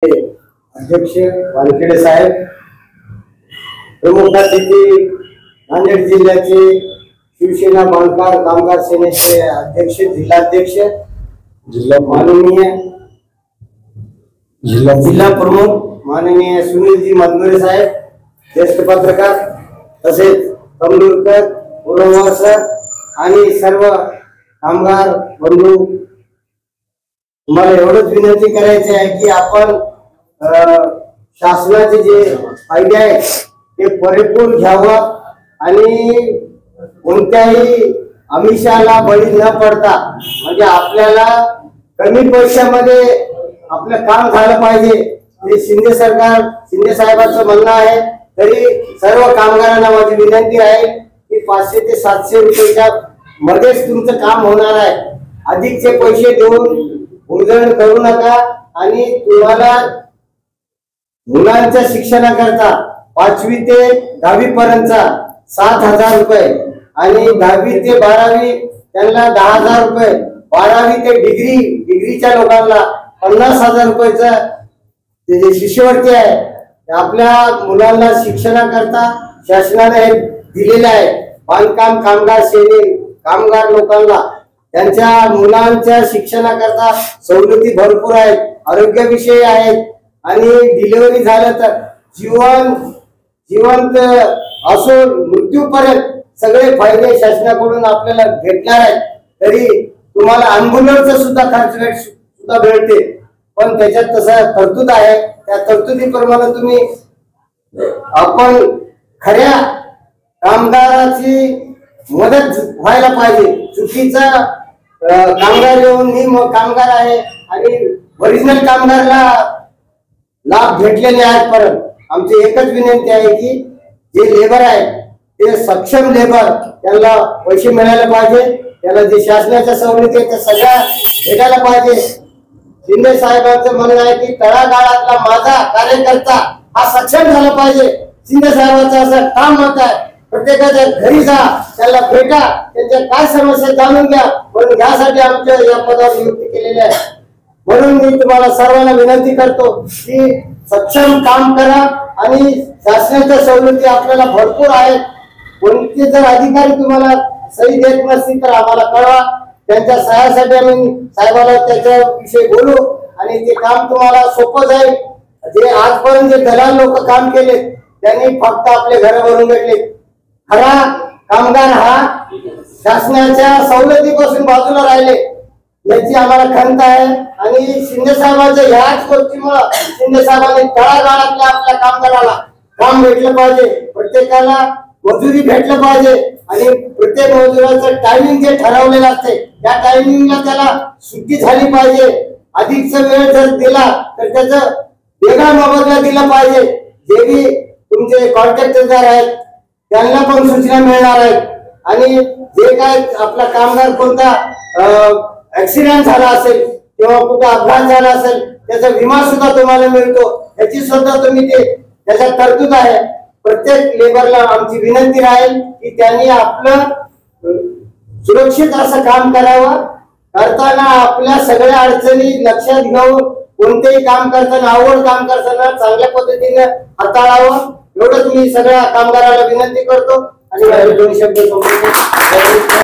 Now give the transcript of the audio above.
अध्यक्ष वानखेडे साहेब, प्रमुख अतिथी नांदेड जिल्ह्याचे शिवसेना बांधकाम कामगार सेनेचे अध्यक्ष, जिल्हाध्यक्ष, माननीय जिल्हा प्रमुख माननीय सुनीलजी मधुरे साहेब, ज्येष्ठ पत्रकार, तसेच कमलूरकर, पुरवकर सर आणि सर्व कामगार बंधू, तुम्हाला एवढंच विनंती करायची आहे की आपण शासनाचे जे फायदे आहेत ते पुरेपूर घ्यावं आणि कोणत्याही आमिषाला बळी न पडता, म्हणजे आपल्याला कमी पैशामध्ये आपलं काम झालं पाहिजे. ते शिंदे साहेबांचं म्हणणं आहे. तरी सर्व कामगारांना माझी विनंती आहे की 500 ते 700 रुपयाच्या मध्येच तुमचं काम होणार आहे. अधिकचे पैसे देऊन उधळण करू नका. आणि तुम्हाला मुलांच्या शिक्षणाकरता 5वी ते 10वी पर्यंतचा 7,000 रुपये आणि 10वी ते 12वी त्यांना 10,000 रुपये, 12वी ते डिग्रीच्या लोकांना 50,000 रुपयाचं जे शिष्यवृत्ती आहे आपल्या मुलांना शिक्षणाकरता शासनाने हे दिलेले आहे. बांधकाम कामगार सेने कामगार लोकांना त्यांच्या मुलांच्या शिक्षणाकरता सवलती भरपूर आहेत, आरोग्यविषयी आहेत आणि डिलिव्हरी झालं तर जिवंत असो मृत्यूपर्यंत सगळे फायदे शासनाकडून आपल्याला भेटणार आहेत. तरी तुम्हाला ॲम्ब्युलन्सचा सुद्धा खर्च सुद्धा भेटते, पण त्याच्यात तसं तरतूद आहे. त्या तरतुदीप्रमाणे तुम्ही आपण खऱ्या कामगाराची मदत व्हायला पाहिजे. चुकीचा कामगार येऊन मी कामगार आहे आणि ओरिजिनल कामगारला लाभ भेटलेले आहेत. परत आमची एकच विनंती आहे की जे लेबर आहे ते सक्षम लेबर, त्यांना पैसे मिळायला पाहिजे. त्याला जे शासनाच्या सवलती आहेत त्या सगळ्या भेटायला पाहिजे. शिंदे साहेबांचं म्हणणं आहे की तळागाळातला माझा कार्यकर्ता हा सक्षम झाला पाहिजे. शिंदे साहेबांचं असं ठाम मत आहे. प्रत्येकाच्या घरी जा, त्याला भेटा, त्यांच्या काय समस्या जाणून घ्या. म्हणून यासाठी आमच्या या पदावर नियुक्ती केलेली आहे. म्हणून मी तुम्हाला सर्वांना विनंती करतो की सक्षम काम करा आणि शासनाच्या सवलती आपल्याला भरपूर आहेत. कोणते जर अधिकारी तुम्हाला सही देत नसतील तर आम्हाला कळवा. त्यांच्या सहाय्यासाठी आम्ही साहेबाला त्याच्याविषयी बोलू आणि ते काम तुम्हाला सोपं जाईल. जे आजपर्यंत जे दलाल लोक काम केले त्यांनी फक्त आपले घर भरून घेतले. खरा कामगार हा शासनाच्या सवलतीपासून बाजूला राहिले याची आम्हाला खंत आहे. आणि शिंदे साहेबांच्या ह्याच गोष्टीमुळे शिंदे साहेबांनी तळागाळातल्या आपल्या कामगाराला काम भेटलं पाहिजे, प्रत्येकाला मजुरी भेटलं पाहिजे आणि प्रत्येक मजुराचं टायमिंग जे ठरवलेलं असते त्या टायमिंगला त्याला सुट्टी झाली पाहिजे. अधिकचा वेळ जर दिला तर त्याचं वेगळा मोबदला दिला पाहिजे. जे बी तुमचे कॉन्ट्रॅक्टरदार आहेत त्यांना पण सूचना मिळणार आहेत. आणि जे काय आपला कामगार कोणता ऍक्सिडेंट झाला असेल किंवा कुठे अपघात झाला असेल त्याचा विमा सुद्धा तुम्हाला मिळतो. याची सुद्धा तुम्ही त्याच्यात तरतूद आहे. प्रत्येक लेबरला आमची विनंती राहील की त्यांनी आपलं सुरक्षित असं काम करावं. करताना आपल्या सगळ्या अडचणी लक्षात घेऊन कोणतेही काम करताना आवड काम करताना चांगल्या पद्धतीने हाताळावं. एवढंच मी सगळ्या कामगाराला विनंती करतो आणि 2 शब्द